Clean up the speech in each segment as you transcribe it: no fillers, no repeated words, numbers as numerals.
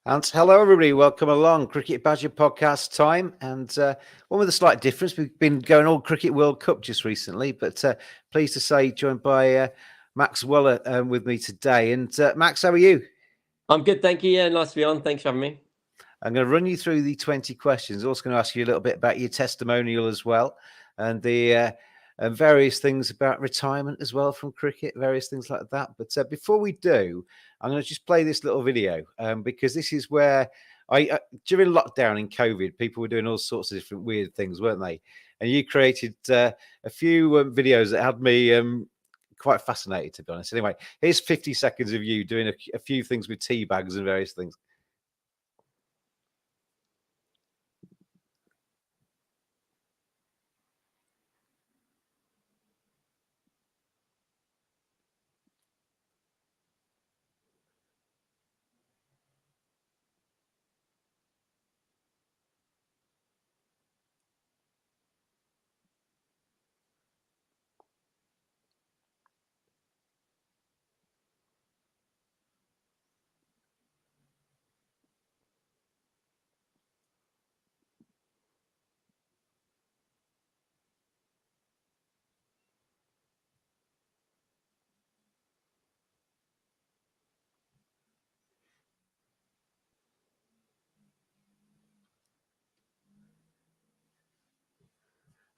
And hello, everybody. Welcome along. Cricket Badger podcast time. And one with a slight difference. We've been going all Cricket World Cup just recently, but pleased to say joined by Max Waller with me today. And Max, how are you? I'm good, thank you. Yeah, nice to be on. Thanks for having me. I'm going to run you through the 20 questions. Also going to ask you a little bit about your testimonial as well. And the various things about retirement as well from cricket, various things like that. But before we do, I'm going to just play this little video because this is where during lockdown in COVID, people were doing all sorts of different weird things, weren't they? And you created a few videos that had me quite fascinated, to be honest. Anyway, here's 50 seconds of you doing a few things with tea bags and various things.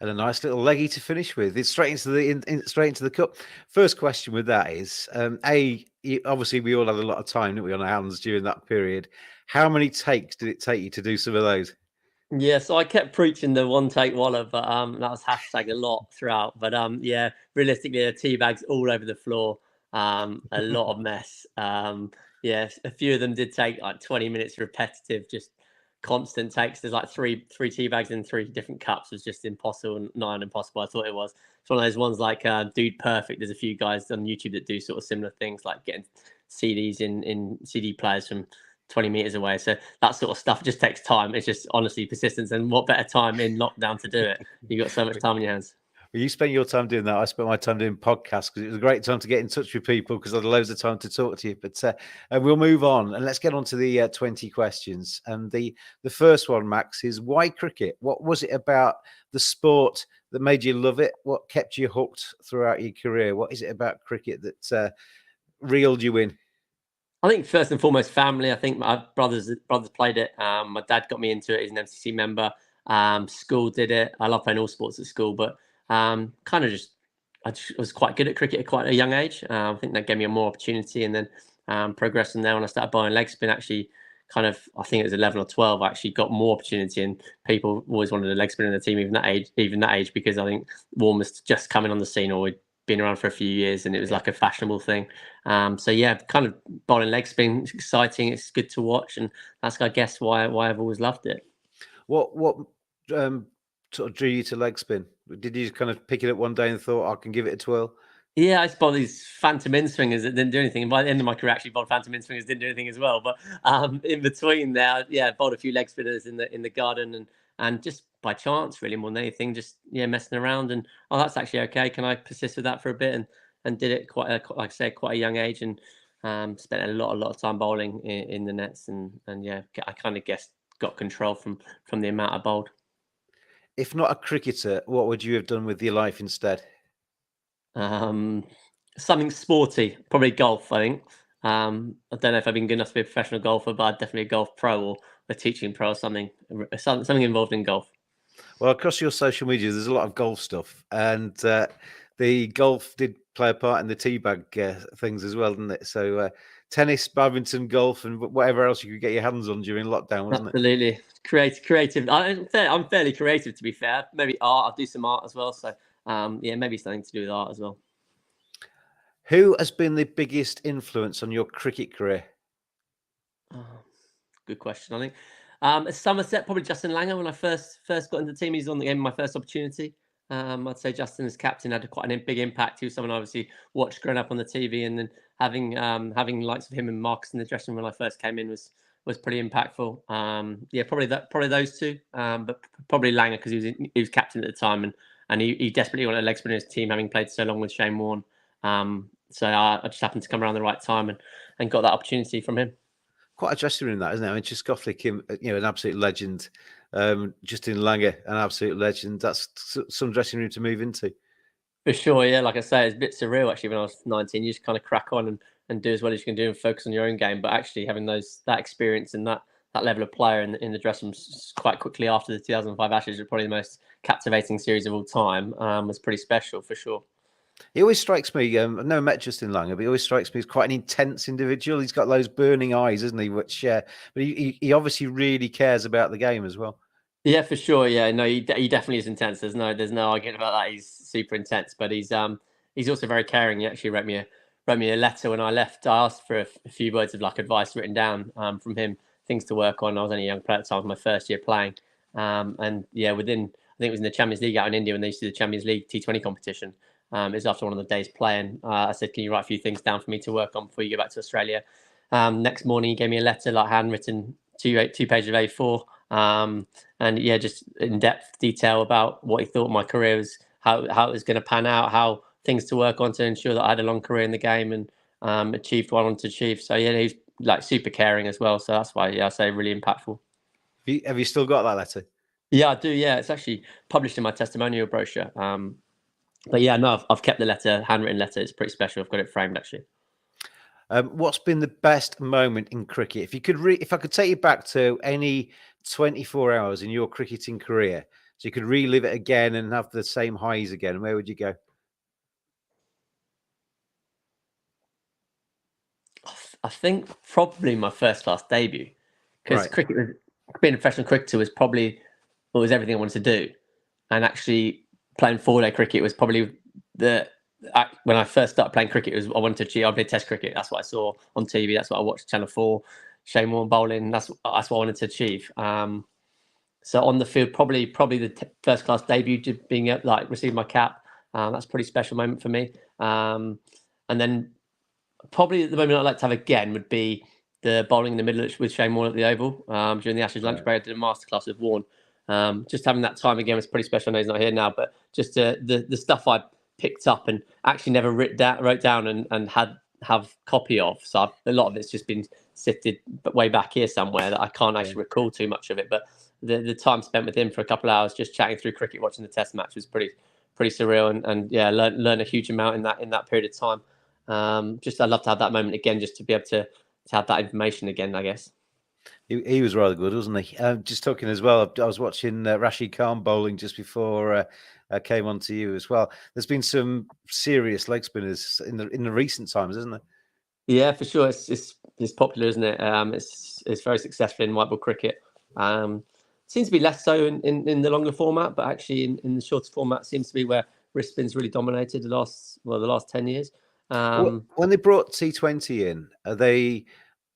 And a nice little leggy to finish with. It's straight into the cup. First question with that is, obviously we all had a lot of time, didn't we, on our hands during that period. How many takes did it take you to do some of those? Yeah, so I kept preaching the one take Waller, but that was hashtag a lot throughout. But yeah, realistically, the tea bags all over the floor, a lot of mess. Yeah, a few of them did take like 20 minutes repetitive, just constant takes. There's like three tea bags in three different cups. It was just impossible, not impossible. I thought it was. It's one of those ones like Dude Perfect. There's a few guys on YouTube that do sort of similar things, like getting CDs in CD players from 20 meters away. So that sort of stuff just takes time. It's just honestly persistence, and what better time in lockdown to do it? You've got so much time on your hands. Well, you spent your time doing that. I spent my time doing podcasts because it was a great time to get in touch with people because I had loads of time to talk to you. But we'll move on and let's get on to the 20 questions. And the first one, Max, is why cricket? What was it about the sport that made you love it? What kept you hooked throughout your career? What is it about cricket that reeled you in? I think first and foremost, family. I think my brothers played it. My dad got me into it. He's an MCC member. School did it. I love playing all sports at school, but kind of I just was quite good at cricket at quite a young age. I think that gave me a more opportunity, and then progressed from there. When I started bowling leg spin, actually, kind of I think it was 11 or 12. I actually got more opportunity, and people always wanted a leg spin in the team, even that age, because I think Warren was just coming on the scene, or we'd been around for a few years, and it was like a fashionable thing. So yeah, kind of bowling leg spin, exciting. It's good to watch, and that's I guess why I've always loved it. What sort of drew you to leg spin? Did you kind of pick it up one day and thought I can give it a twirl? Yeah, I bowled these phantom in swingers that didn't do anything. And by the end of my career, I actually bowled phantom in swingers, didn't do anything as well. But in between there, yeah, bowled a few leg spinners in the garden, and just by chance, really more than anything, just messing around. And oh, that's actually okay. Can I persist with that for a bit? And did it like I say, quite a young age, and spent a lot of time bowling in the nets, and yeah, I kind of guess got control from the amount I bowled. If not a cricketer, what would you have done with your life instead? Something sporty, probably golf. I think. I don't know if I've been good enough to be a professional golfer, but I'd definitely a golf pro or a teaching pro or something involved in golf. Well, across your social media, there's a lot of golf stuff, and the golf did play a part in the teabag things as well, didn't it? So tennis, badminton, golf, and whatever else you could get your hands on during lockdown, wasn't it? Absolutely, creative. I'm fairly creative, to be fair. Maybe art. I'll do some art as well. So yeah, maybe something to do with art as well. Who has been the biggest influence on your cricket career? Oh, good question. I think at Somerset, probably Justin Langer. When I first got into the team, he's on the game my first opportunity. I'd say Justin as captain had quite a big impact. He was someone I obviously watched growing up on the TV, and then having the likes of him and Marcus in the dressing room when I first came in was pretty impactful. Yeah, probably those two, but probably Langer because he was captain at the time, and he desperately wanted a leg spinner in his team, having played so long with Shane Warne. So I just happened to come around the right time and got that opportunity from him. quite a dressing room, that, isn't it? I mean, Tchaikovsky, an absolute legend. Justin Langer, an absolute legend. That's some dressing room to move into. For sure, yeah. Like I say, it's a bit surreal actually. When I was 19, you just kind of crack on and do as well as you can do and focus on your own game. But actually, having that experience and that level of player in the dressing room quite quickly after the 2005 Ashes was probably the most captivating series of all time. Was pretty special for sure. He always strikes me. I've never met Justin Langer, but he always strikes me as quite an intense individual. He's got those burning eyes, isn't he? Which, but he obviously really cares about the game as well. Yeah, for sure. Yeah, no, he definitely is intense. There's no argument about that. He's super intense, but he's also very caring. He actually wrote me a letter when I left. I asked for a few words of advice written down from him, things to work on. I was only a young player at the time, my first year playing, and yeah, I think it was in the Champions League out in India when they used to do the Champions League T20 competition. It was after one of the days playing. I said, "Can you write a few things down for me to work on before you go back to Australia?" Next morning, he gave me a letter, handwritten, two pages of A4. And yeah, just in depth detail about what he thought my career was, how it was going to pan out, how things to work on to ensure that I had a long career in the game and achieved what I wanted to achieve. So yeah, he's super caring as well. So that's why I say really impactful. Have you still got that letter? Yeah, I do. Yeah, it's actually published in my testimonial brochure. But yeah, no, I've kept the letter, handwritten letter. It's pretty special. I've got it framed actually. What's been the best moment in cricket? If I could take you back to any 24 hours in your cricketing career, so you could relive it again and have the same highs again, where would you go? I think probably my first class debut, because being a professional cricketer was everything I wanted to do, and actually playing 4-day cricket was probably when I first started playing cricket, I wanted to achieve. I played Test cricket. That's what I saw on TV. That's what I watched Channel 4, Shane Warne bowling. That's what I wanted to achieve. So on the field, probably the first class debut, being receiving my cap. That's a pretty special moment for me. And then probably the moment I'd like to have again would be the bowling in the middle with Shane Warne at the Oval during the Ashes lunch break. I did a masterclass with Warne. Just having that time again was pretty special. I know he's not here now, but just the stuff I picked up and actually never wrote down and have copy of. So a lot of it's just been sifted way back here somewhere that I can't actually recall too much of it. But the time spent with him for a couple of hours just chatting through cricket, watching the Test match was pretty surreal, and yeah, learn a huge amount in that period of time. I'd love to have that moment again, just to be able to have that information again, I guess. He was rather good, wasn't he? Just talking as well, I was watching Rashid Khan bowling just before I came on to you as well. There's been some serious leg spinners in the recent times, isn't there? Yeah, for sure. It's popular, isn't it? It's very successful in white ball cricket. Seems to be less so in the longer format, but actually in the shorter format seems to be where wrist spin's really dominated the last 10 years. When they brought T20 in,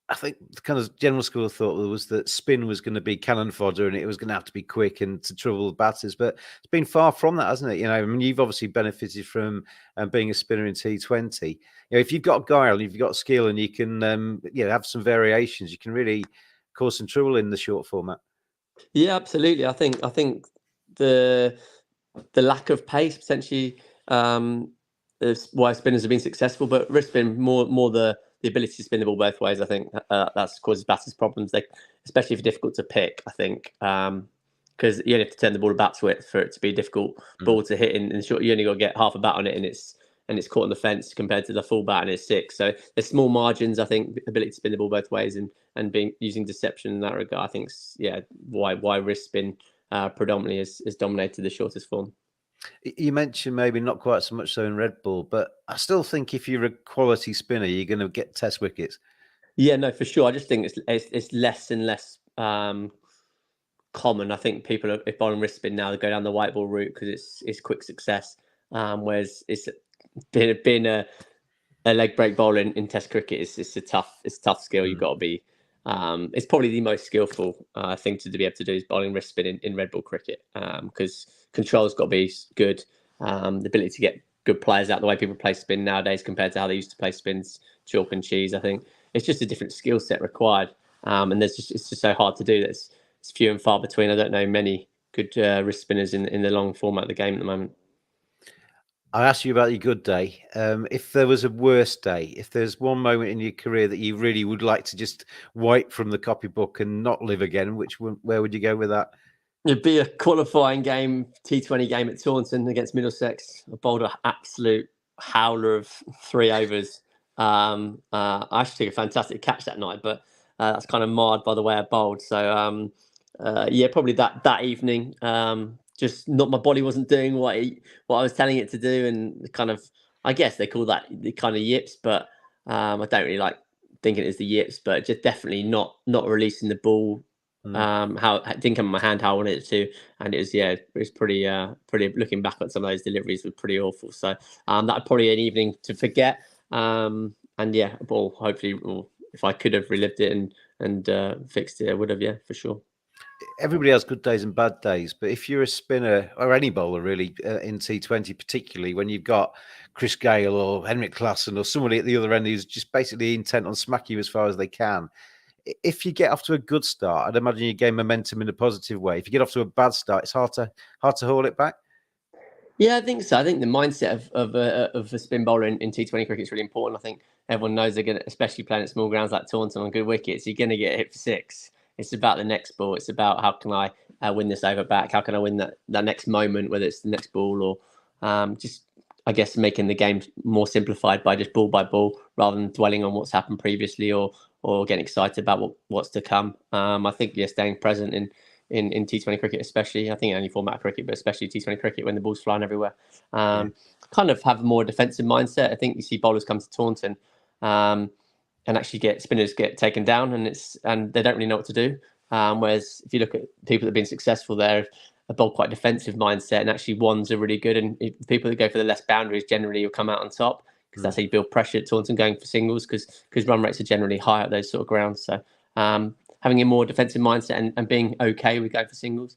I think the kind of general school of thought was that spin was going to be cannon fodder and it was going to have to be quick and to trouble the batters. But it's been far from that, hasn't it? I mean, you've obviously benefited from being a spinner in T20. If you've got guile, you've got skill, and you can have some variations, you can really cause some trouble in the short format. Yeah, absolutely. I think the lack of pace potentially is why spinners have been successful, but wrist spin more the ability to spin the ball both ways. I think that's causes batters problems. Especially if it's difficult to pick. I think because you only have to turn the ball about to it for it to be a difficult ball to hit in the short. You only got to get half a bat on it, and it's caught on the fence compared to the full bat and it's 6. So there's small margins. I think ability to spin the ball both ways and using deception in that regard. I think why wrist spin predominantly has dominated the shortest form. You mentioned maybe not quite so much so in red ball, but I still think if you're a quality spinner, you're going to get Test wickets. Yeah, no, for sure. I just think it's less and less common. I think people are, if bowling wrist spin now, they go down the white ball route because it's quick success. Whereas it's been a leg break bowler in Test cricket it's a tough skill. You've got to be. It's probably the most skillful thing to be able to do is bowling wrist spin in red ball cricket because control's got to be good. The ability to get good players out the way people play spin nowadays compared to how they used to play spins, chalk and cheese. I think it's just a different skill set required, and it's just so hard to do. It's few and far between. I don't know many good wrist spinners in the long format of the game at the moment. I asked you about your good day. If there was a worse day, if there's one moment in your career that you really would like to just wipe from the copybook and not live again, where would you go with that? It'd be a qualifying game, T20 game at Taunton against Middlesex. I bowled an absolute howler of 3 overs. I actually took a fantastic catch that night, but that's kind of marred by the way I bowled. So yeah, probably that evening. Just not my body wasn't doing what I was telling it to do, and kind of I guess they call that the kind of yips, but I don't really like thinking it's the yips, but just definitely not releasing the ball how it didn't come in my hand how I wanted it to, and it was pretty looking back at some of those deliveries were pretty awful. So that'd probably an evening to forget. And yeah, well, hopefully, if I could have relived it and fixed it, I would have. Yeah, for sure. Everybody has good days and bad days, but if you're a spinner or any bowler really in T20, particularly when you've got Chris Gale or Henrik Klassen or somebody at the other end who's just basically intent on smacking you as far as they can, if you get off to a good start, I'd imagine you gain momentum in a positive way. If you get off to a bad start, it's hard to haul it back. Yeah, I think so. I think the mindset of a spin bowler in T20 cricket is really important. I think everyone knows they're going to, especially playing at small grounds like Taunton on good wickets, you're going to get hit for 6. It's about the next ball. It's about how can I win this over back? How can I win that next moment, whether it's the next ball or just, I guess, making the game more simplified by just ball by ball rather than dwelling on what's happened previously or getting excited about what's to come. I think, yeah, staying present in T20 cricket, especially. I think in any format of cricket, but especially T20 cricket when the ball's flying everywhere. Kind of have a more defensive mindset. I think you see bowlers come to Taunton and actually spinners get taken down, and they don't really know what to do. Whereas if you look at people that have been successful there, a bowl quite defensive mindset, and actually ones are really good. And people that go for the less boundaries generally will come out on top because that's how you build pressure at Taunton going for singles because run rates are generally high at those sort of grounds. So having a more defensive mindset and being okay with going for singles.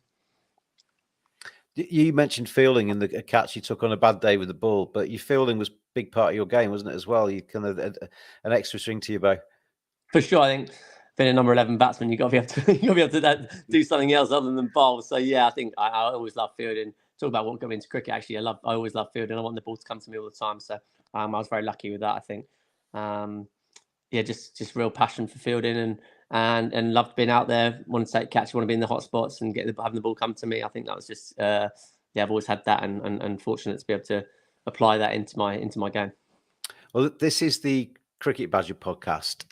You mentioned fielding in the catch you took on a bad day with the ball, but your fielding was a big part of your game, wasn't it, as well? You kind of an extra string to your bow. For sure, I think being a number 11 batsman, you've got to be able to do something else other than bowl. So yeah, I think I always love fielding. Talk about what got me into cricket. Actually, I always love fielding. I want the ball to come to me all the time. So I was very lucky with that. I think, yeah, just real passion for fielding and loved being out there. Want to take catch, want to be in the hot spots and having the ball come to me. I think that was just yeah, I've always had that and fortunate to be able to apply that into my game. Well, this is the Cricket Badger podcast.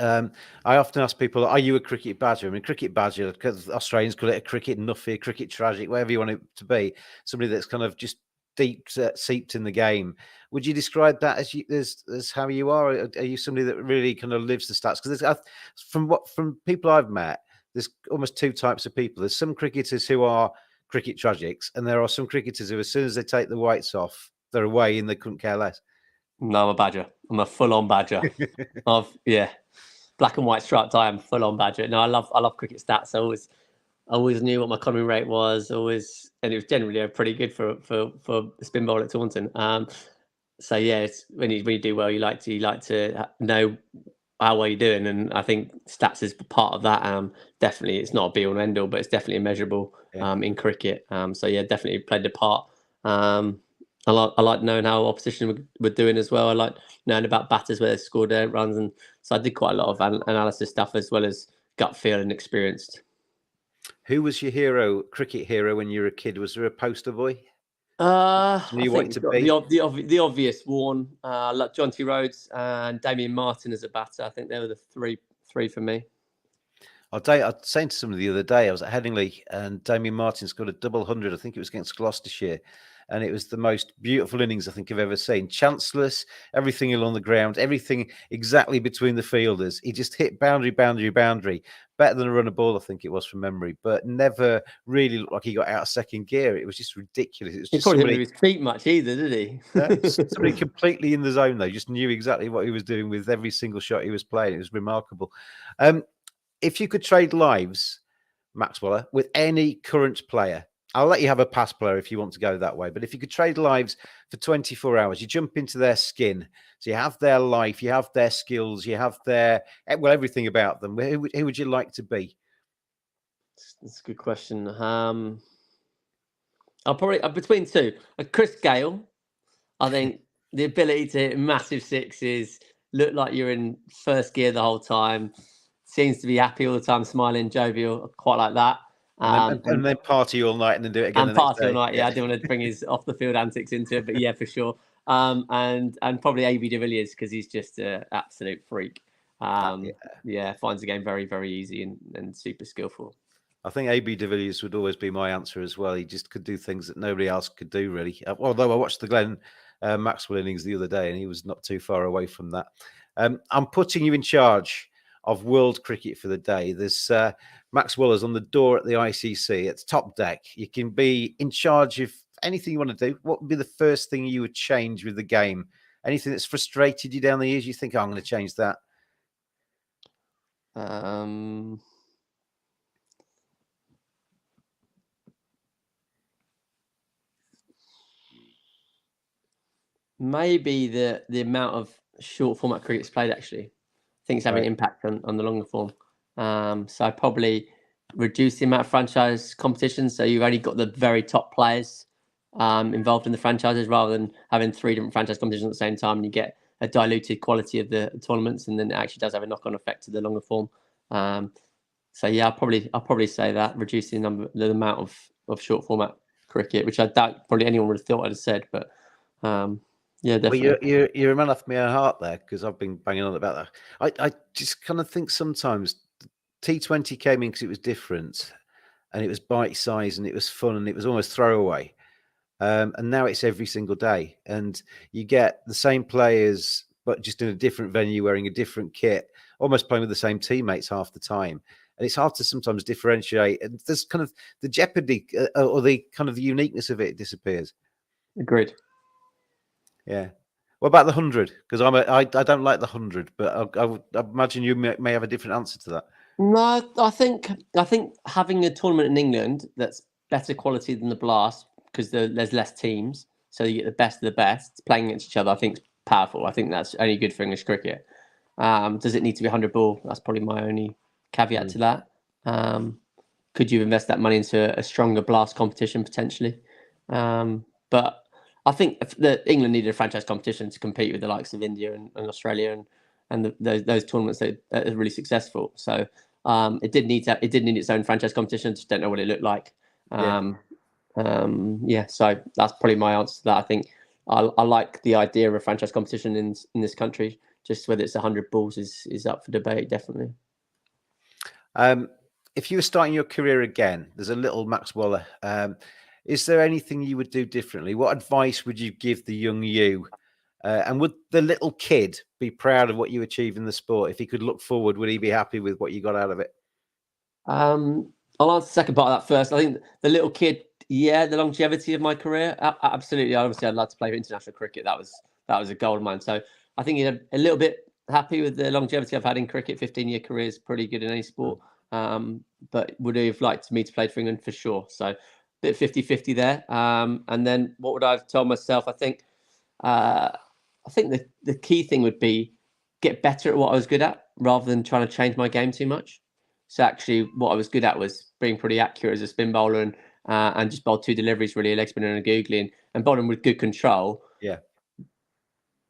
I often ask people, are you a cricket badger? I mean, cricket badger, because Australians call it a cricket nuffy, a cricket tragic, whatever you want it to be. Somebody that's kind of just deep seeped in the game. Would you describe that as how you are? Are you somebody that really kind of lives the stats? Because from people I've met, there's almost 2 types of people. There's some cricketers who are cricket tragics, and there are some cricketers who, as soon as they take the whites off, they're away and they couldn't care less. No, I'm a badger. I'm a full-on badger. Yeah, black and white striped. I am full-on badger. No, I love cricket stats. I always knew what my coming rate was. And it was generally pretty good for a spin bowl at Taunton. So yeah, it's when you do well, you like to know how well you're doing, and I think stats is part of that. Definitely, it's not a be all and end all, but it's definitely measurable in cricket. So yeah, definitely played a part. I like knowing how opposition were doing as well. I like knowing about batters where they scored their runs, and so I did quite a lot of analysis stuff as well as gut feel and experienced. Who was your cricket hero when you were a kid? Was there a poster boy? I you think to be? the obvious one, like John T. Rhodes and Damien Martin as a batter. I think they were the three for me. I was saying to somebody the other day, I was at Headingley and Damien Martin scored a double 100. I think it was against Gloucestershire. And it was the most beautiful innings I think I've ever seen. Chanceless, everything along the ground, everything exactly between the fielders. He just hit boundary. Better than a run of ball, I think it was from memory, but never really looked like he got out of second gear. It was just ridiculous. It was just he probably didn't move his feet much either, did he? Somebody completely in the zone, though, just knew exactly what he was doing with every single shot he was playing. It was remarkable. If you could trade lives, Max Waller, with any current player, I'll let you have a past player if you want to go that way. But if you could trade lives for 24 hours, you jump into their skin. So you have their life, you have their skills, you have everything about them. Who would you like to be? That's a good question. I'll probably between 2, Chris Gale. I think the ability to hit massive sixes, look like you're in first gear the whole time, seems to be happy all the time, smiling, jovial, quite like that. And then party all night and then do it again And the next party all day. night. Yeah, I didn't want to bring his off the field antics into it, but yeah, for sure. And probably AB de Villiers because he's just an absolute freak. Yeah, finds the game very, very easy and super skillful. I think AB de Villiers would always be my answer as well. He just could do things that nobody else could do, really. Although I watched the Glenn Maxwell innings the other day, and he was not too far away from that. I'm putting you in charge of world cricket for the day. There's Max Willer's on the door at the ICC. It's top deck. You can be in charge of anything you want to do. What would be the first thing you would change with the game? Anything that's frustrated you down the years? You think, oh, I'm going to change that? Maybe the amount of short format cricket's played actually. I think it's having an impact on the longer form. So I'd probably reduce the amount of franchise competition. So you've only got the very top players involved in the franchises rather than having 3 different franchise competitions at the same time, and you get a diluted quality of the tournaments, and then it actually does have a knock-on effect to the longer form. So yeah, I'll probably say that, reducing the amount of short format cricket, which I doubt probably anyone would have thought I'd have said, but yeah, definitely. Well, you're a man off my heart there, because I've been banging on about that. I just kind of think sometimes T20 came in because it was different and it was bite size and it was fun and it was almost throwaway. And now it's every single day, and you get the same players but just in a different venue, wearing a different kit, almost playing with the same teammates half the time. And it's hard to sometimes differentiate. And there's kind of the jeopardy or the kind of the uniqueness of it disappears. Agreed. Yeah. What about the 100? Because I don't like the 100, but I imagine you may have a different answer to that. No, I think having a tournament in England that's better quality than the Blast, because there's less teams, so you get the best of the best playing against each other, I think is powerful. I think that's only good for English cricket. Does it need to be 100 ball? That's probably my only caveat to that. Could you invest that money into a stronger Blast competition potentially? But I think that England needed a franchise competition to compete with the likes of India and Australia and those tournaments that are really successful. So it did need its own franchise competition. Just don't know what it looked like. So that's probably my answer to that. I think I like the idea of a franchise competition in this country. Just whether it's 100 balls is up for debate, definitely. If you were starting your career again, there's a little Max Waller. Is there anything you would do differently? What advice would you give the young you? And would the little kid be proud of what you achieved in the sport? If he could look forward, would he be happy with what you got out of it? I'll answer the second part of that first. I think the little kid, the longevity of my career, absolutely. Obviously, I'd like to play for international cricket. That was a goal of mine. So I think he's a little bit happy with the longevity I've had in cricket. 15-year career is pretty good in any sport. But would he have liked me to play for England? For sure. So a bit 50-50 there. And then what would I have told myself? I think the key thing would be get better at what I was good at rather than trying to change my game too much. So actually what I was good at was being pretty accurate as a spin bowler and just bowled 2 deliveries, really, a leg spinner and a googly, and bowling with good control. Yeah.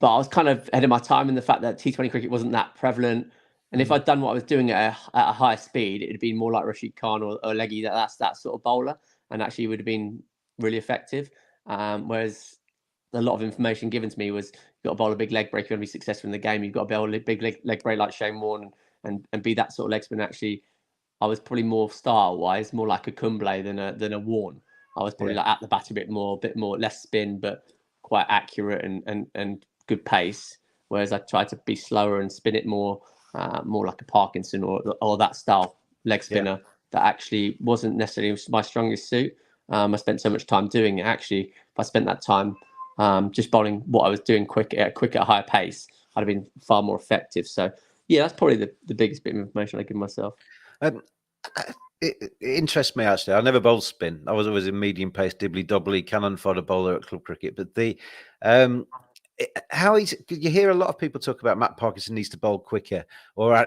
But I was kind of ahead of my time in the fact that T20 cricket wasn't that prevalent. And if I'd done what I was doing at a higher speed, it would have been more like Rashid Khan or Leggy, that's that sort of bowler, and actually would have been really effective. Whereas a lot of information given to me was you've got to bowl a big leg break, you're going to be successful in the game. You've got to bowl a big leg break like Shane Warne and be that sort of leg spin. Actually, I was probably more style-wise, more like a Kumble than a Warne. I was probably like at the bat a bit more, less spin, but quite accurate and good pace. Whereas I tried to be slower and spin it more like a Parkinson or that style leg spinner that actually wasn't necessarily my strongest suit. I spent so much time doing it. Actually, if I spent that time just bowling what I was doing quick at a higher pace, I'd have been far more effective. So yeah, that's probably the biggest bit of information I give myself. It interests me, actually. I never bowled spin. I was always a medium pace, dibbly dobbly cannon fodder bowler at club cricket. But you hear a lot of people talk about Matt Parkinson needs to bowl quicker, or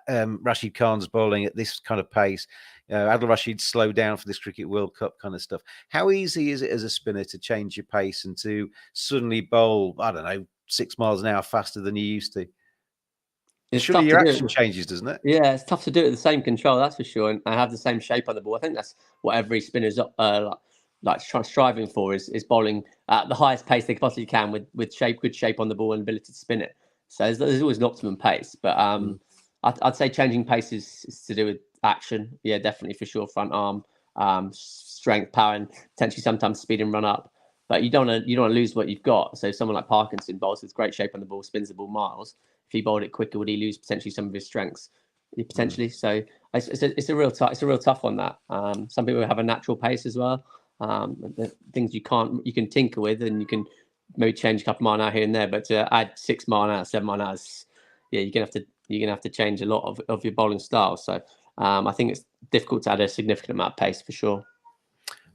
Rashid Khan's bowling at this kind of pace. Adil Rashid slow down for this Cricket World Cup kind of stuff. How easy is it as a spinner to change your pace and to suddenly bowl, I don't know, 6 miles an hour faster than you used to? It's Surely tough your to action do. changes, doesn't it? Yeah, it's tough to do it with the same control, that's for sure. And I have the same shape on the ball. I think that's what every spinner's striving for is bowling at the highest pace they possibly can with good shape on the ball and ability to spin it. So there's always an optimum pace, but I'd say changing pace is to do with action. Yeah, definitely for sure. Front arm, strength, power, and potentially sometimes speed and run up. But you don't want to lose what you've got. So someone like Parkinson bowls with great shape on the ball, spins the ball miles. If he bowled it quicker, would he lose potentially some of his strengths? Potentially. So it's a real tough one. That some people have a natural pace as well. The things you can tinker with, and you can maybe change a couple mile an hour here and there. But to add 6 mile an hour, 7 mile an hour, yeah, you're gonna have to change a lot of your bowling style. So I think it's difficult to add a significant amount of pace for sure.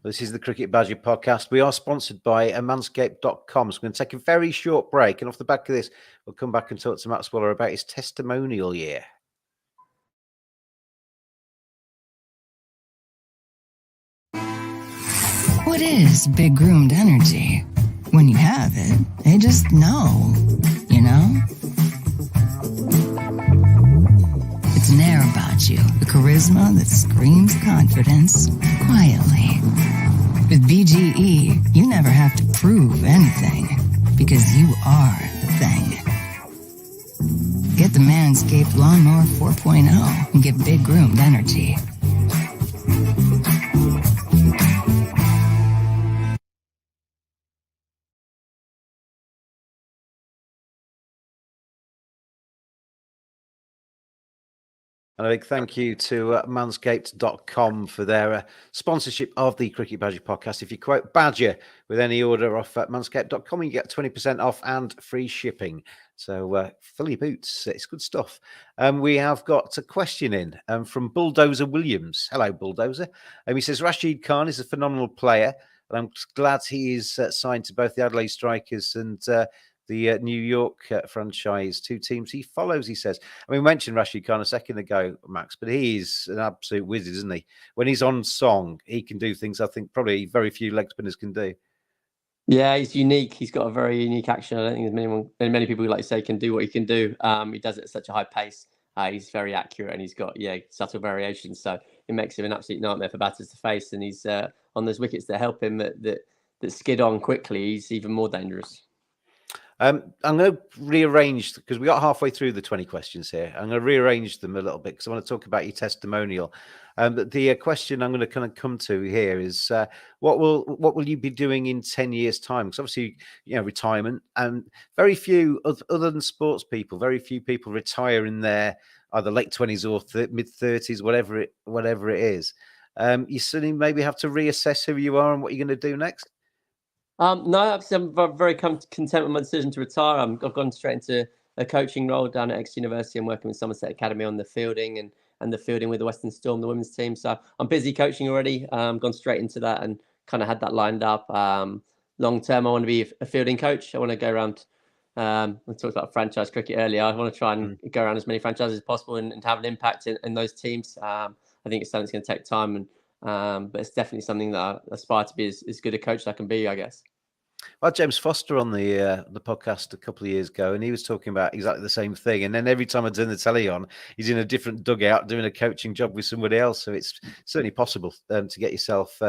This is the Cricket Badger podcast. We are sponsored by manscaped.com. So we're going to take a very short break. And off the back of this, we'll come back and talk to Max Waller about his testimonial year. What is big groomed energy? When you have it, they just know, you know? It's an air about you, the charisma that screams confidence quietly. With BGE, you never have to prove anything because you are the thing. Get the Manscaped Lawnmower 4.0 and get big groomed energy. And a big thank you to manscaped.com for their sponsorship of the Cricket Badger podcast. If you quote Badger with any order off at manscaped.com, you get 20% off and free shipping. So fill your boots. It's good stuff. We have got a question in from Bulldozer Williams. Hello, Bulldozer. He says, Rashid Khan is a phenomenal player, and I'm glad he is signed to both the Adelaide Strikers and the New York franchise, 2 teams he follows, he says. I mean, we mentioned Rashid Khan a second ago, Max, but he's an absolute wizard, isn't he? When he's on song, he can do things I think probably very few leg spinners can do. Yeah, he's unique. He's got a very unique action. I don't think there's many people who, like you say, can do what he can do. He does it at such a high pace. He's very accurate, and he's got subtle variations. So it makes him an absolute nightmare for batters to face. And he's on those wickets that help him that skid on quickly. He's even more dangerous. I'm going to rearrange, because we got halfway through the 20 questions here. I'm going to rearrange them a little bit because I want to talk about your testimonial. The question I'm going to kind of come to here is what will you be doing in 10 years' time? Because obviously, retirement, and very few other than sports people, very few people retire in their either late 20s or mid 30s, whatever it is. You suddenly maybe have to reassess who you are and what you're going to do next. No, I'm very content with my decision to retire. I've gone straight into a coaching role down at Exeter University. I'm working with Somerset Academy on the fielding and the fielding with the Western Storm, the women's team. So I'm busy coaching already. Gone straight into that and kind of had that lined up. Long term, I want to be a fielding coach. I want to go around. We talked about franchise cricket earlier. I want to try and go around as many franchises as possible and have an impact in those teams. I think it's something that's going to take time, but it's definitely something that I aspire to be as good a coach as I can be, I guess. Well, James Foster on the podcast a couple of years ago, and he was talking about exactly the same thing. And then every time I turn the telly on, he's in a different dugout doing a coaching job with somebody else. So it's certainly possible to get yourself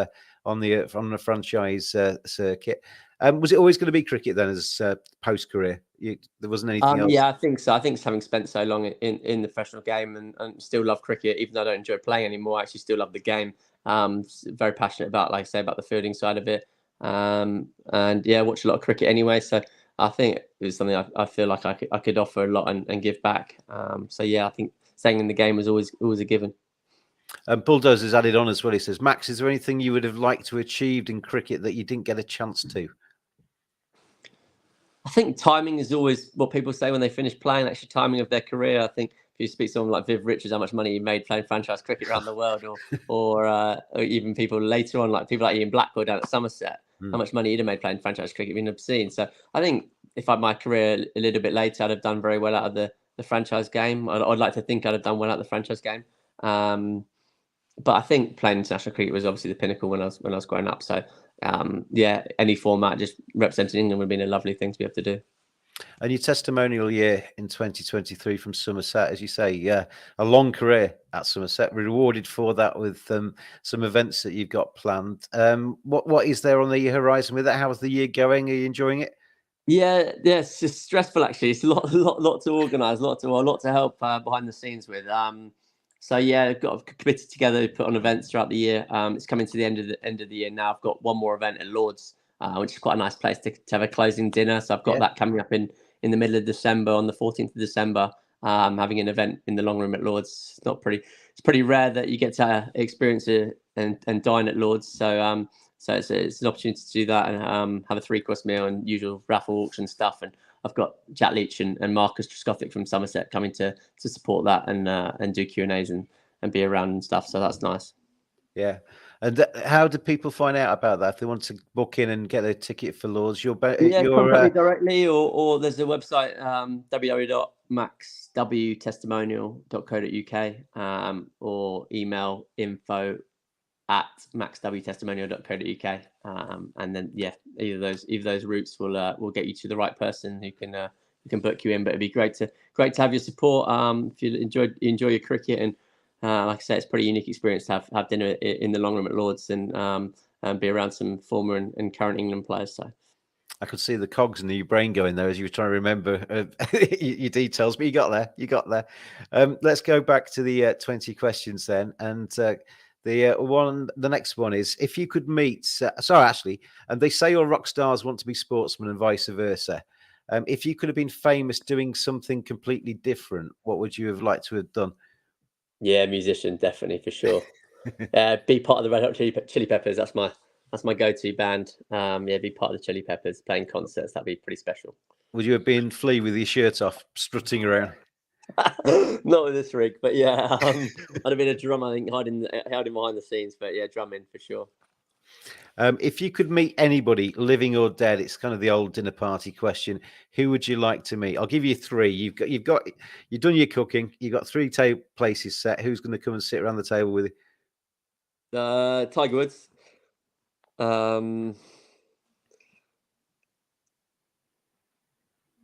on the franchise circuit. Was it always going to be cricket then, as post career? There wasn't anything else. Yeah, I think so. I think having spent so long in the professional game and still love cricket, even though I don't enjoy playing anymore, I actually still love the game. Very passionate about, like I say, about the fielding side of it. And yeah, watch a lot of cricket anyway. So I think it was something I feel like I could offer a lot and give back. So yeah, I think staying in the game was always a given. Bulldozer's added on as well. He says, Max, is there anything you would have liked to achieve in cricket that you didn't get a chance to? I think timing is always what people say when they finish playing, actually timing of their career. I think if you speak to someone like Viv Richards, how much money he made playing franchise cricket around the world, or even people later on, like people like Ian Blackwell down at Somerset, how much money he'd have made playing franchise cricket, been obscene. So I think if I had my career a little bit later, I'd have done very well out of the franchise game. I'd like to think I'd have done well out of the franchise game. but I think playing international cricket was obviously the pinnacle when I was growing up. So yeah, any format, just representing England would have been a lovely thing to be able to do. And your testimonial year in 2023 from Somerset, as you say, yeah, a long career at Somerset, rewarded for that with some events that you've got planned. What is there on the horizon with that? How's the year going? Are you enjoying it? Yeah, it's just stressful actually. It's a lot to organise, a lot to help behind the scenes with. So yeah, I've got committed together to put on events throughout the year. It's coming to the end of the year now. I've got one more event at Lord's, which is quite a nice place to have a closing dinner. So I've got that coming up in the middle of December, on the 14th of December. Having an event in the long room at Lord's. It's pretty rare that you get to experience it and dine at Lord's. So so it's an opportunity to do that and have a 3-course meal and usual raffle auction stuff. And I've got Jack Leach and Marcus Trescothick from Somerset coming to support that and do Q&As and be around and stuff. So that's nice. Yeah. And how do people find out about that? If they want to book in and get a ticket for Lord's, contact me directly, or there's a website, www.maxwtestimonial.co.uk, or email info@maxwtestimonial.co.uk, and then either those routes will get you to the right person who can book you in. But it'd be great to have your support. If you enjoy your cricket, and like I say, it's a pretty unique experience to have dinner in the long room at Lord's and be around some former and current England players. So I could see the cogs in your brain going there as you were trying to remember your details, but you got there. Let's go back to the 20 questions then, and the next one is, if you could meet, and they say all rock stars want to be sportsmen and vice versa. If you could have been famous doing something completely different, what would you have liked to have done? Yeah, musician, definitely, for sure. Be part of the Red Hot Chili Peppers. That's my go-to band. Be part of the Chili Peppers, playing concerts. That'd be pretty special. Would you have been Flea with your shirt off, strutting around? Not with this rig, but yeah, I'd have been a drummer, I think, hiding behind the scenes. But yeah, drumming for sure. If you could meet anybody, living or dead, it's kind of the old dinner party question. Who would you like to meet? I'll give you 3. You've done your cooking. You've got 3 places set. Who's going to come and sit around the table with you? Tiger Woods.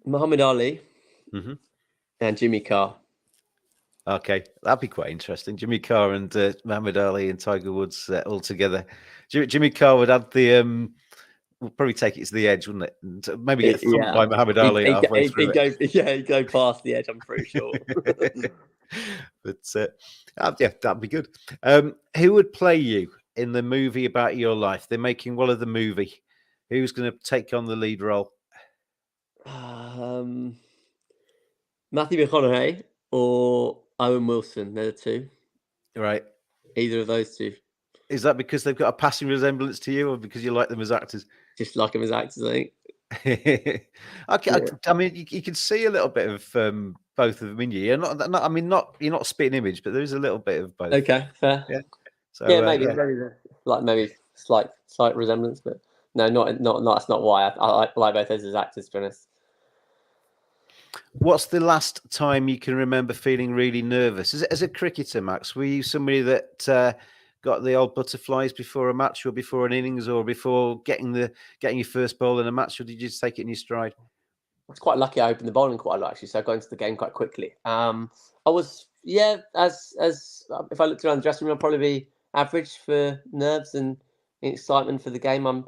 Muhammad Ali. Mm-hmm. And Jimmy Carr. Okay, that'd be quite interesting. Jimmy Carr and Muhammad Ali and Tiger Woods all together. Jimmy Carr would have the we'll probably take it to the edge, wouldn't it? And maybe get thumped by Muhammad Ali halfway through it. He'd go past the edge, I'm pretty sure. But that'd be good. Who would play you in the movie about your life? They're making one of the movie. Who's going to take on the lead role? Matthew McConaughey or Owen Wilson. They're the 2. Right. Either of those 2. Is that because they've got a passing resemblance to you, or because you like them as actors? Just like them as actors, I think. Okay, yeah. I mean, you can see a little bit of both of them in you. You're not. You're not a spitting image, but there is a little bit of both. Okay, fair. Yeah. So maybe slight resemblance, but no, not. That's not why I like both those as actors, to be honest. What's the last time you can remember feeling really nervous? As a cricketer, Max, were you somebody that got the old butterflies before a match, or before an innings, or before getting your first ball in a match, or did you just take it in your stride? I was quite lucky. I opened the bowling quite a lot, actually, so I got into the game quite quickly. I was, as if I looked around the dressing room, I'd probably be average for nerves and excitement for the game. I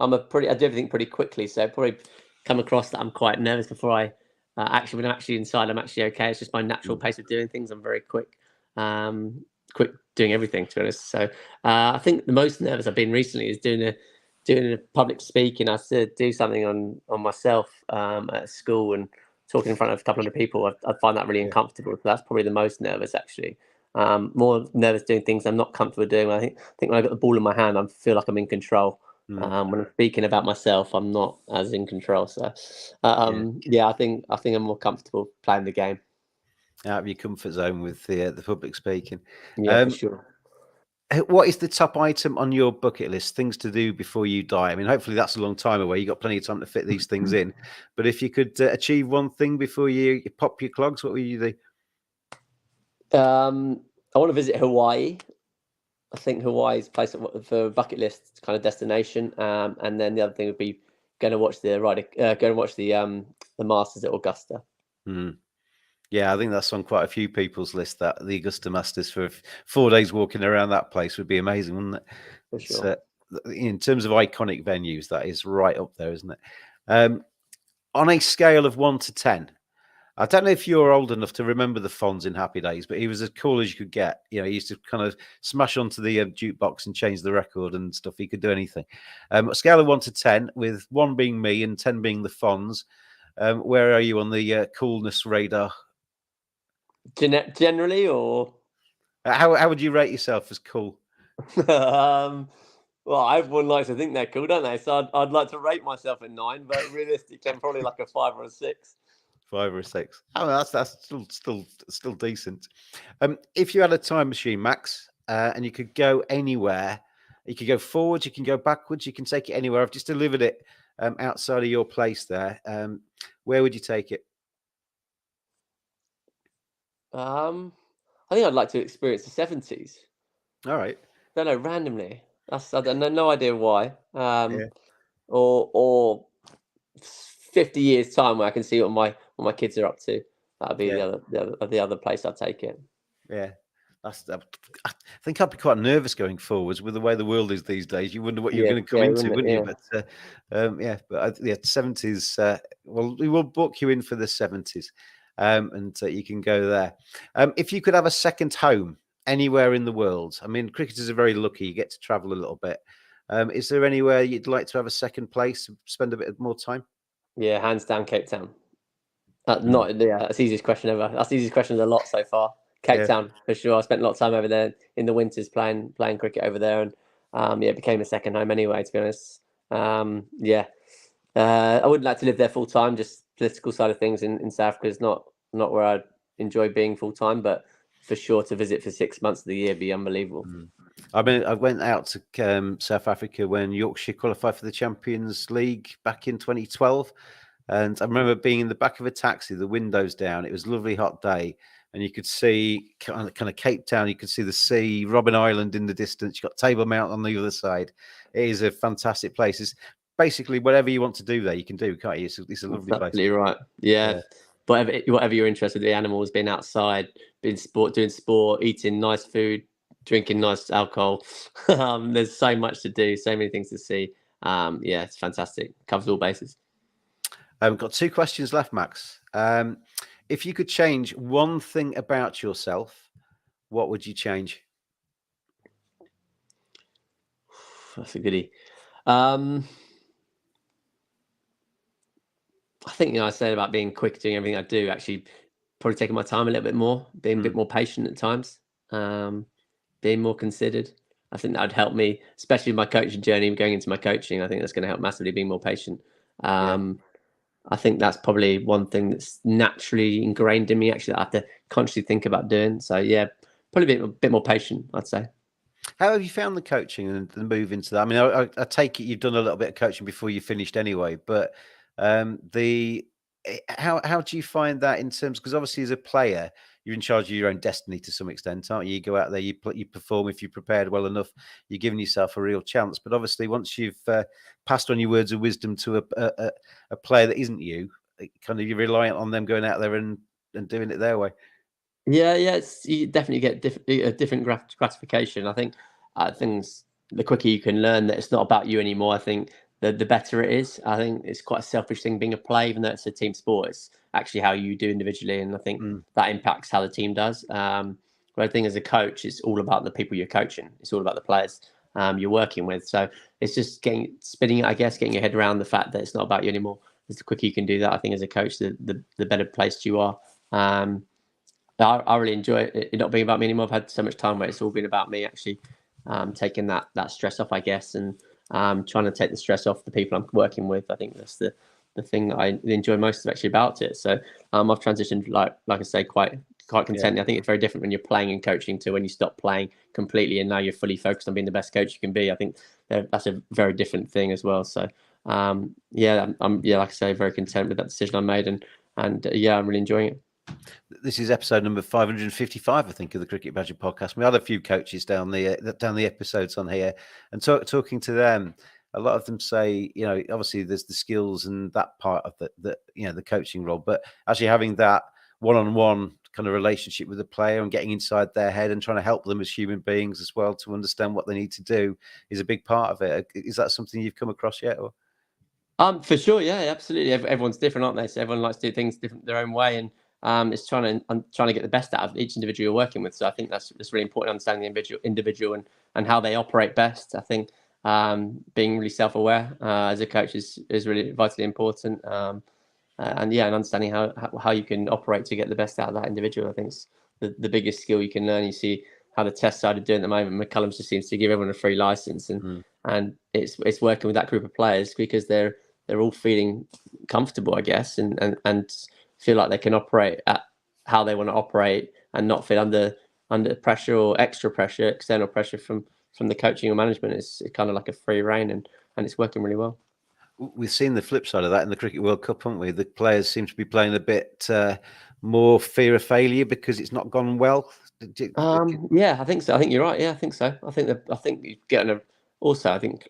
do everything pretty quickly, so I'd probably come across that I'm quite nervous before I when I'm actually inside, I'm actually okay. It's just my natural pace of doing things. I'm very quick doing everything, to be honest. So I think the most nervous I've been recently is doing a public speaking. I had to do something on myself at school and talking in front of a couple hundred people. I find that really uncomfortable. So that's probably the most nervous, actually. More nervous doing things I'm not comfortable doing. I think when I got the ball in my hand, I feel like I'm in control. When I'm speaking about myself, I'm not as in control. So I think I'm more comfortable playing the game. Out of your comfort zone with the public speaking. Yeah, for sure. What is the top item on your bucket list? Things to do before you die. I mean, hopefully that's a long time away. You got plenty of time to fit these things in. But if you could achieve one thing before you pop your clogs, what would you do? I want to visit Hawaii. I think Hawaii's place for bucket list kind of destination, and then the other thing would be going to watch the Masters at Augusta. Mm. Yeah, I think that's on quite a few people's list. That the Augusta Masters for 4 days walking around that place would be amazing, wouldn't it? For sure. In terms of iconic venues, that is right up there, isn't it? On a scale of 1 to 10, I don't know if you're old enough to remember the Fonz in Happy Days, but he was as cool as you could get. You know, he used to kind of smash onto the jukebox and change the record and stuff. He could do anything. A scale of 1 to 10, with 1 being me and 10 being the Fonz. Where are you on the coolness radar? Generally, or how would you rate yourself as cool? Well, everyone likes to think they're cool, don't they? So I'd like to rate myself at 9, but realistically, I'm probably like a 5 or a 6. 5 or 6. Oh, that's still decent. If you had a time machine, Max, and you could go anywhere, you could go forwards, you can go backwards, you can take it anywhere. I've just delivered it outside of your place there. Where would you take it? I think I'd like to experience the 70s. All right. Don't know, randomly. I don't know, no idea why. Yeah. Or 50 years time where I can see what my kids are up to. That'd be the other place I'd take it. Yeah. I think I'd be quite nervous going forwards with the way the world is these days. You wonder what you're going to come into, wouldn't you? But 70s. Well, we will book you in for the 70s, and you can go there. If you could have a second home anywhere in the world, I mean, cricketers are very lucky. You get to travel a little bit. Is there anywhere you'd like to have a second place, spend a bit more time? Yeah, hands down, Cape Town. That's the easiest question ever. That's the easiest question of the lot so far. Cape Town, for sure. I spent a lot of time over there in the winters playing cricket over there, and it became a second home anyway, to be honest. I wouldn't like to live there full time. Just political side of things in South Africa is not where I enjoy being full time, but for sure to visit for 6 months of the year would be unbelievable. I mean, I went out to South Africa when Yorkshire qualified for the Champions League back in 2012. And I remember being in the back of a taxi, the windows down. It was a lovely hot day. And you could see kind of Cape Town. You could see the sea, Robben Island in the distance. You've got Table Mount on the other side. It is a fantastic place. It's basically whatever you want to do there, you can do, can't you? It's a lovely place. Absolutely right. Yeah. Whatever you're interested in, the animals, being outside, doing sport, eating nice food, drinking nice alcohol. There's so much to do, so many things to see. It's fantastic. Covers all bases. I've got 2 questions left, Max. If you could change one thing about yourself, what would you change? That's a goodie. I think, I said about being quick doing everything I do, actually probably taking my time a little bit more, being a bit more patient at times, being more considered. I think that would help me, especially my coaching journey, going into my coaching. I think that's going to help massively, being more patient. I think that's probably one thing that's naturally ingrained in me, actually, that I have to consciously think about doing. So, probably a bit more patient, I'd say. How have you found the coaching and the move into that? I mean, I take it you've done a little bit of coaching before you finished anyway, but how do you find that in terms, because obviously as a player, you're in charge of your own destiny to some extent, aren't you? You go out there, you perform. If you prepared well enough, you're giving yourself a real chance. But obviously, once you've passed on your words of wisdom to a player that isn't you, kind of you're reliant on them going out there and doing it their way. Yeah, you definitely get a different gratification. I think things, the quicker you can learn that it's not about you anymore, I think the better it is. I think it's quite a selfish thing being a player, even though it's a team sport. It's actually how you do individually, and I think that impacts how the team does. But I think as a coach, it's all about the people you're coaching. It's all about the players you're working with. So it's just getting your head around the fact that it's not about you anymore. The quicker you can do that, I think as a coach, the better placed you are. I really enjoy it not being about me anymore. I've had so much time where it's all been about me, actually, taking that stress off, I guess, and trying to take the stress off the people I'm working with. I think that's the thing that I enjoy most actually about it. So I've transitioned, like I say, quite contently. I think it's very different when you're playing and coaching to when you stop playing completely and now you're fully focused on being the best coach you can be. I think that's a very different thing as well. So I'm like I say, very content with that decision I made, and I'm really enjoying it. This is episode number 555, I think, of the Cricket Badger podcast. We had a few coaches down the episodes on here, and talking to them, a lot of them say, obviously there's the skills and that part of the coaching role, but actually having that one-on-one kind of relationship with the player and getting inside their head and trying to help them as human beings as well to understand what they need to do is a big part of it. Is that something you've come across yet? Or? For sure, yeah, absolutely. Everyone's different, aren't they? So everyone likes to do things different their own way, and it's trying to get the best out of each individual you're working with. So I think that's really important, understanding the individual and how they operate best. I think being really self-aware as a coach is really vitally important. And understanding how you can operate to get the best out of that individual. I think it's the biggest skill you can learn. You see how the test side are doing at the moment. McCullum's just seems to give everyone a free license, and it's working with that group of players because they're all feeling comfortable, I guess, and feel like they can operate at how they want to operate and not feel under pressure or extra pressure, external pressure from the coaching or management. It's kind of like a free rein, and it's working really well. We've seen the flip side of that in the Cricket World Cup, haven't we? The players seem to be playing a bit more fear of failure because it's not gone well. Yeah, I think so. I think you're right. Yeah, I think so. I think you get I think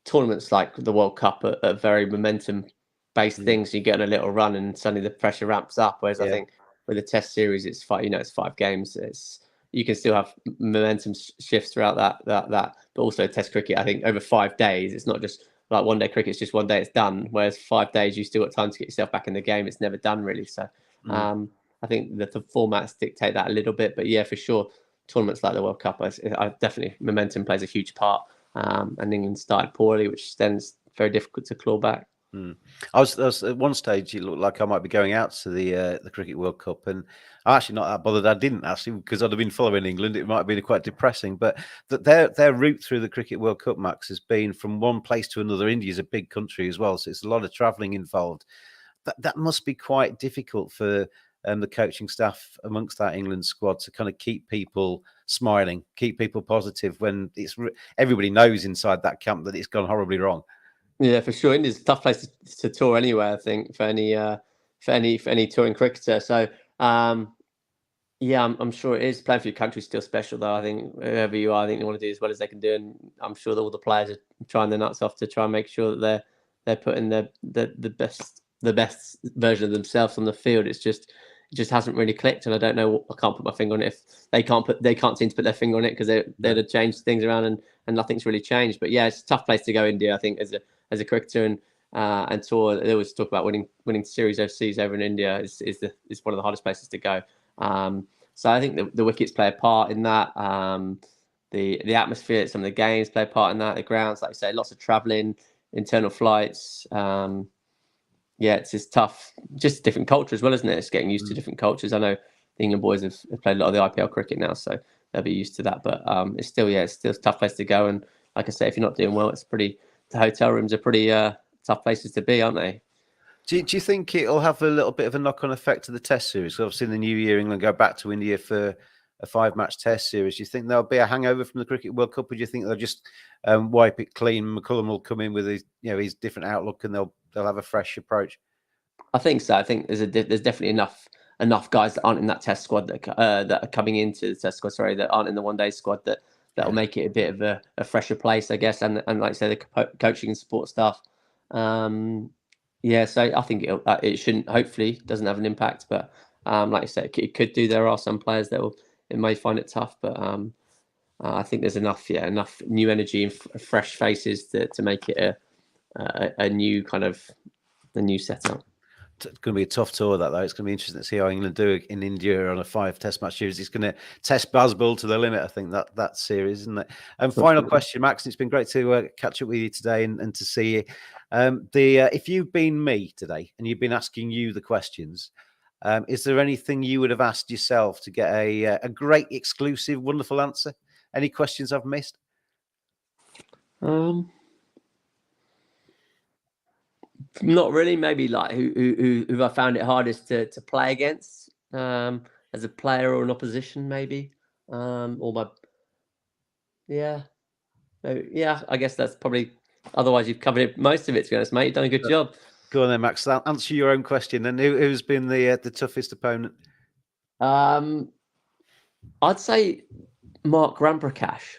tournaments like the World Cup are very momentum-based things. You get on a little run and suddenly the pressure ramps up. Whereas I think with the Test series, it's 5 games. You can still have momentum shifts throughout that. But also Test cricket, I think over 5 days, it's not just like one day cricket. It's just one day it's done. Whereas 5 days, you still got time to get yourself back in the game. It's never done really. So I think the formats dictate that a little bit. But yeah, for sure, tournaments like the World Cup, I definitely momentum plays a huge part. And England started poorly, which then is very difficult to claw back. I was at one stage, it looked like I might be going out to the Cricket World Cup, and I'm actually not that bothered. I didn't actually, because I'd have been following England. It might have been quite depressing, but their route through the Cricket World Cup, Max, has been from one place to another. India's a big country as well, so it's a lot of travelling involved. That must be quite difficult for the coaching staff amongst that England squad to kind of keep people smiling, keep people positive when everybody knows inside that camp that it's gone horribly wrong. Yeah, for sure. India's a tough place to tour anyway, I think, for any touring cricketer. So I'm sure it is. Playing for your country is still special, though. I think whoever you are, I think they want to do as well as they can do, and I'm sure that all the players are trying their nuts off to try and make sure that they're putting the best version of themselves on the field. It just hasn't really clicked, and I don't know. I can't put my finger on it. If they can't seem to put their finger on it because they'd have changed things around, and nothing's really changed. But yeah, it's a tough place to go, India. I think as a cricketer and tour, they always talk about winning series overseas over in India is one of the hardest places to go. So I think the wickets play a part in that. The atmosphere at some of the games play a part in that. The grounds, like you say, lots of travelling, internal flights. It's just tough. Just different culture as well, isn't it? It's getting used to different cultures. I know the England boys have played a lot of the IPL cricket now, so they'll be used to that. But it's still a tough place to go. And like I say, if you're not doing well, the hotel rooms are pretty tough places to be, aren't they? Do you think it'll have a little bit of a knock-on effect to the Test series? Obviously, in the new year, England go back to India for a 5-match Test series. Do you think there'll be a hangover from the Cricket World Cup, or do you think they'll just wipe it clean? McCullum will come in with his different outlook, and they'll have a fresh approach. I think so. I think there's definitely enough guys that aren't in that Test squad that are coming into the Test squad. Sorry, that aren't in the one-day squad that'll make it a bit of a fresher place, I guess. And like I say, the coaching and support staff. So I think it shouldn't. Hopefully, doesn't have an impact. But like I said, it could do. There are some players it may find it tough, but I think there's enough new energy and fresh faces to make it a new kind of the new setup. It's going to be a tough tour, though. It's going to be interesting to see how England do in India on a 5-test match series. It's going to test Bazball to the limit, I think, that series, isn't it? And final question, Max. It's been great to catch up with you today and to see you. If you've been me today and you've been asking you the questions, is there anything you would have asked yourself to get a great, exclusive, wonderful answer? Any questions I've missed? Not really. Maybe like who I found it hardest to play against as a player or an opposition, maybe. I guess that's probably. Otherwise, you've covered most of it. To be honest, mate, you've done a good job. Go on then, Max. Answer your own question. And who's been the toughest opponent? I'd say Mark Ramprakash.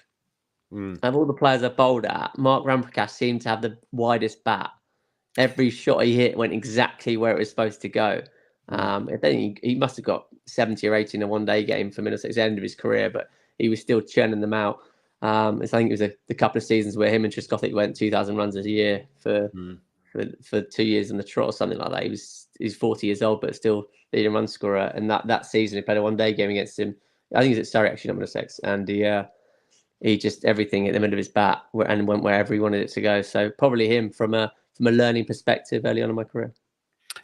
Of all the players I've bowled at, Mark Ramprakash seemed to have the widest bat. Every shot he hit went exactly where it was supposed to go. I think he must have got 70 or 80 in a one-day game for Middlesex, the end of his career, but he was still churning them out. I think it was the couple of seasons where him and Trescothick went 2,000 runs a year for 2 years in the trot or something like that. He's 40 years old, but still leading run scorer. And that season, he played a one-day game against him. I think he's at Surrey, actually, not Middlesex. And he just everything at the middle of his bat and went wherever he wanted it to go. So probably him from a learning perspective early on in my career.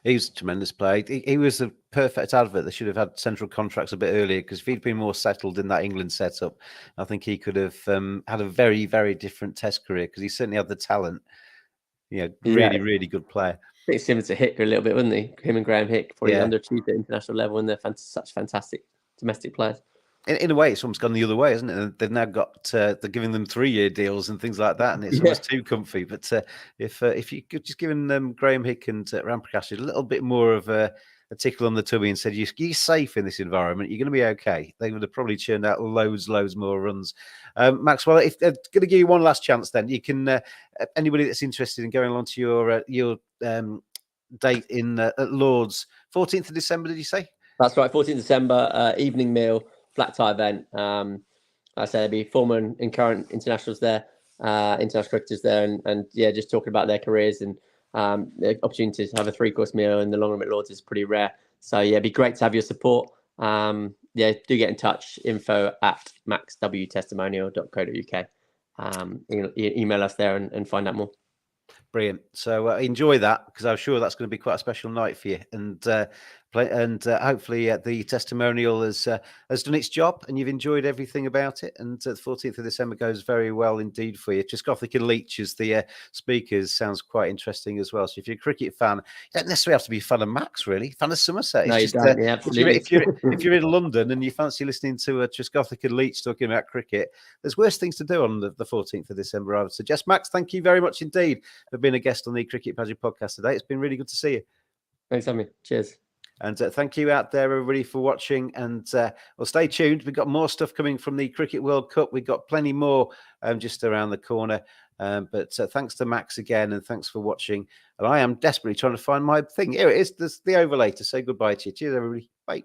He's a tremendous player. He was a perfect advert. They should have had central contracts a bit earlier, because if he'd been more settled in that England setup, I think he could have had a very, very different Test career, because he certainly had the talent. Really good player. I think similar to Hick a little bit, wasn't he? Him and Graham Hick probably underachieved at international level, and they're such fantastic domestic players. In a way, it's almost gone the other way, isn't it? They've now got they're giving them 3-year deals and things like that, and it's almost too comfy. But if you could just given them Graham Hick and Ramprakash a little bit more of a tickle on the tummy and said, you're safe in this environment, you're going to be okay, they would have probably churned out loads more runs. Maxwell, if they're going to give you one last chance, then you can anybody that's interested in going along to your date in at Lord's, 14th of December, did you say? That's right, 14th December, evening meal, flat tie event. Like I said, there'll be former and current internationals there, international cricketers there, and just talking about their careers, and the opportunity to have a 3-course meal in the long room at Lord's is pretty rare. So it'd be great to have your support. Do get in touch, info@maxwtestimonial.co.uk. Email us there and find out more. Brilliant. So enjoy that, because I'm sure that's going to be quite a special night for you. And hopefully the testimonial has done its job and you've enjoyed everything about it. And the 14th of December goes very well indeed for you. Trescothick and Leach as the speakers sounds quite interesting as well. So if you're a cricket fan, you don't necessarily have to be a fan of Max, really. Fan of Somerset. No, you don't. Yeah, absolutely. If you're in London and you fancy listening to Trescothick and Leach talking about cricket, there's worse things to do on the 14th of December, I would suggest. Max, thank you very much indeed for being a guest on the Cricket Pageant podcast today. It's been really good to see you. Thanks, Sammy. Cheers. And thank you out there, everybody, for watching. And well, stay tuned. We've got more stuff coming from the Cricket World Cup. We've got plenty more just around the corner. But thanks to Max again, and thanks for watching. And I am desperately trying to find my thing. Here it is, the overlay to say goodbye to you. Cheers, everybody. Bye.